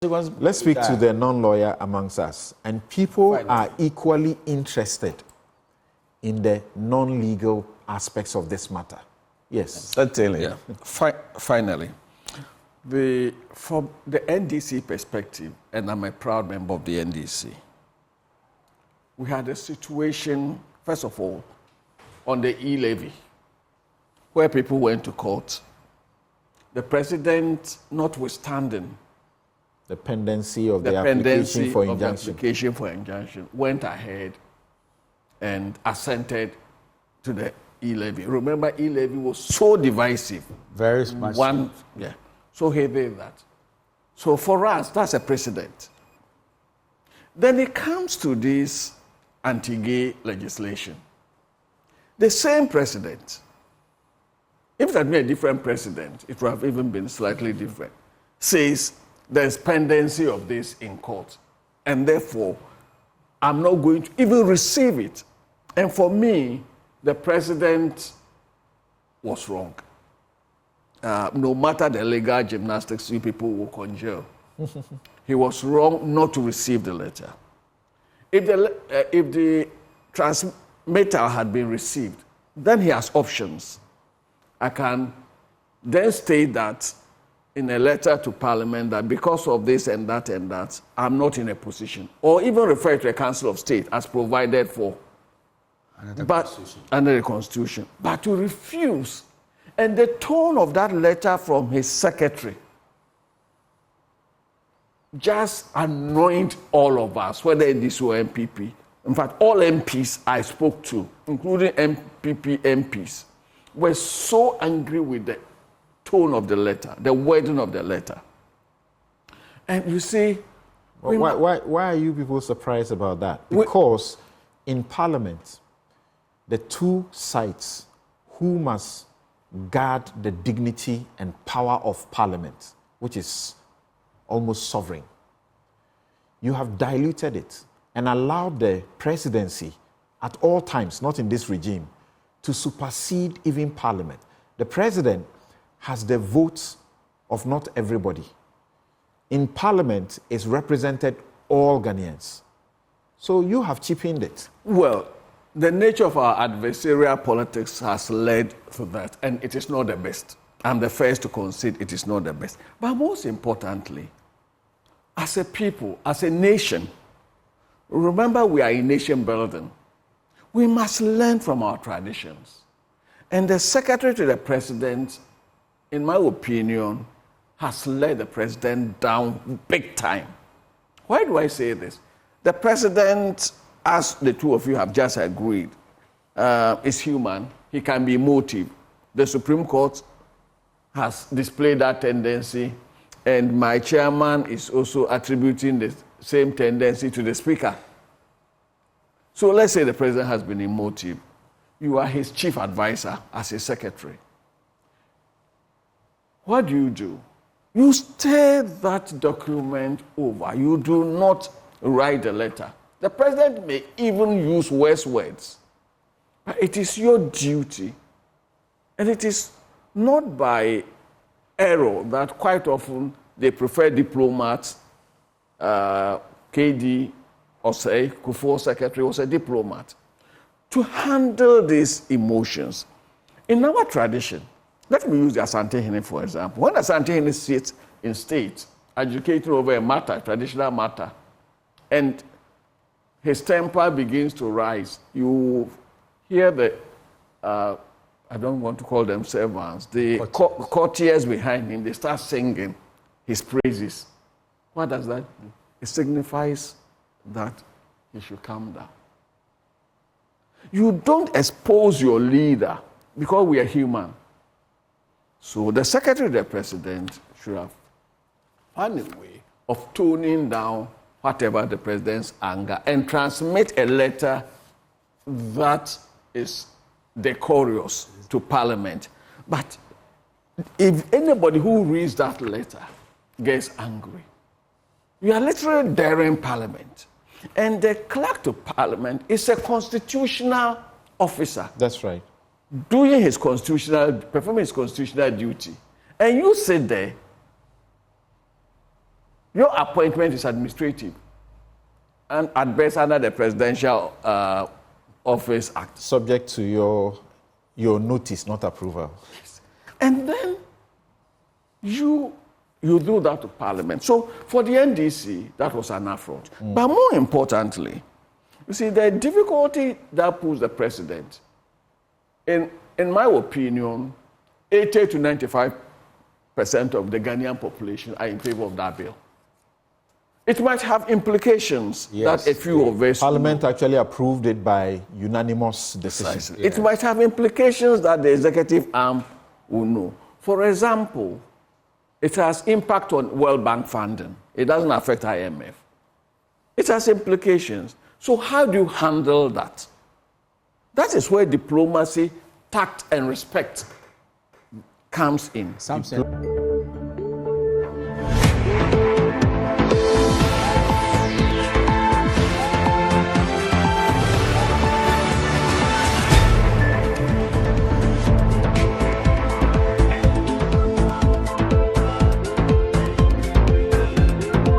Let's speak to the non-lawyer amongst us. And people are equally interested in the non-legal aspects of this matter. Yes. Certainly. Yeah. Finally, from the NDC perspective, and I'm a proud member of the NDC, we had a situation, first of all, on the e-levy, where people went to court. The president, notwithstanding the pendency of the application for injunction, went ahead and assented to the e-levy. Remember, e-levy was so divisive. Very much. So he did that. So for us, that's a precedent. Then it comes to this anti-gay legislation. The same president, if it had been a different president, it would have even been slightly different, says there's pendency of this in court, and therefore I'm not going to even receive it. And for me, the president was wrong. No matter the legal gymnastics you people will conjure, he was wrong not to receive the letter. If the transmitter had been received, then he has options. I can then state that in a letter to Parliament that because of this and that, I'm not in a position. Or even refer to a Council of State as provided for under the Constitution. But to refuse, and the tone of that letter from his secretary just annoyed all of us, whether NDC or MPP. In fact, all MPs I spoke to, including MPP MPs, were so angry with the tone of the letter, the wording of the letter. And you see... Why are you people surprised about that? Because in Parliament, the two sides who must guard the dignity and power of Parliament, which is almost sovereign, you have diluted it and allowed the presidency at all times, not in this regime, to supersede even Parliament. The president has the votes of not everybody. In Parliament, it's represented all Ghanaians. So you have cheapened it. Well, the nature of our adversarial politics has led to that, and it is not the best. I'm the first to concede it is not the best. But most importantly, as a people, as a nation, remember we are a nation building. We must learn from our traditions. And the secretary to the president, in my opinion, has led the president down big time. Why do I say this? The president, as the two of you have just agreed, is human. He can be emotive. The Supreme Court has displayed that tendency, and my chairman is also attributing the same tendency to the speaker. So let's say the president has been emotive. You are his chief advisor as a secretary. What do? You stay that document over. You do not write a letter. The president may even use worse words. But it is your duty. And it is not by error that quite often they prefer diplomats. KD Osei, Kufuor secretary, was a diplomat, to handle these emotions. In our tradition, let me use the Asante Hene, for example. When Asante Hene sits in state, adjudicating over a matter, traditional matter, and his temper begins to rise, you hear the, I don't want to call them servants, the courtiers behind him, they start singing his praises. What does that do? It signifies that he should calm down. You don't expose your leader because we are human. So the secretary of the president should have found a way of toning down whatever the president's anger and transmit a letter that is decorous to Parliament. But if anybody who reads that letter gets angry, you are literally daring Parliament. And the clerk to Parliament is a constitutional officer. That's right. Performing his constitutional duty. And you sit there, Your appointment is administrative and at best under the Presidential Office Act. Subject to your notice, not approval. And then you do that to Parliament. So for the NDC, that was an affront. But more importantly, you see, the difficulty that puts the president, in my opinion, 80 to 95% of the Ghanaian population are in favor of that bill. It might have implications that a few of us... Parliament actually approved it by unanimous decision. It might have implications that the executive arm will know. For example, it has impact on World Bank funding. It doesn't affect IMF. It has implications. So how do you handle that? That is where diplomacy, tact, and respect comes in. Samson.